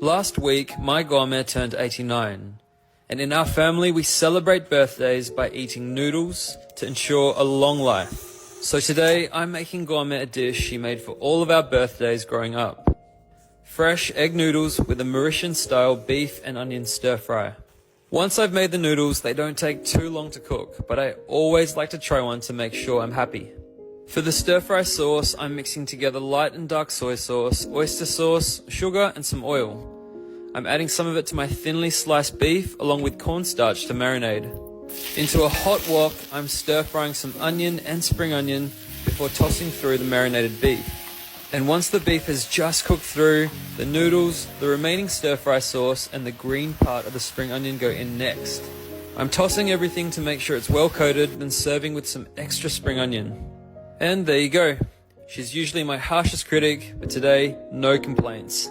Last week, my gourmet turned 89, and in our family we celebrate birthdays by eating noodles to ensure a long life. So today, I'm making gourmet a dish she made for all of our birthdays growing up. Fresh egg noodles with a Mauritian-style beef and onion stir-fry. Once I've made the noodles, they don't take too long to cook, but I always like to try one to make sure I'm happy. For the stir-fry sauce, I'm mixing together light and dark soy sauce, oyster sauce, sugar and some oil. I'm adding some of it to my thinly sliced beef along with cornstarch to marinate. Into a hot wok, I'm stir-frying some onion and spring onion before tossing through the marinated beef. And once the beef has just cooked through, the noodles, the remaining stir-fry sauce and the green part of the spring onion go in next. I'm tossing everything to make sure it's well coated, then serving with some extra spring onion. And there you go. She's usually my harshest critic, but today, no complaints.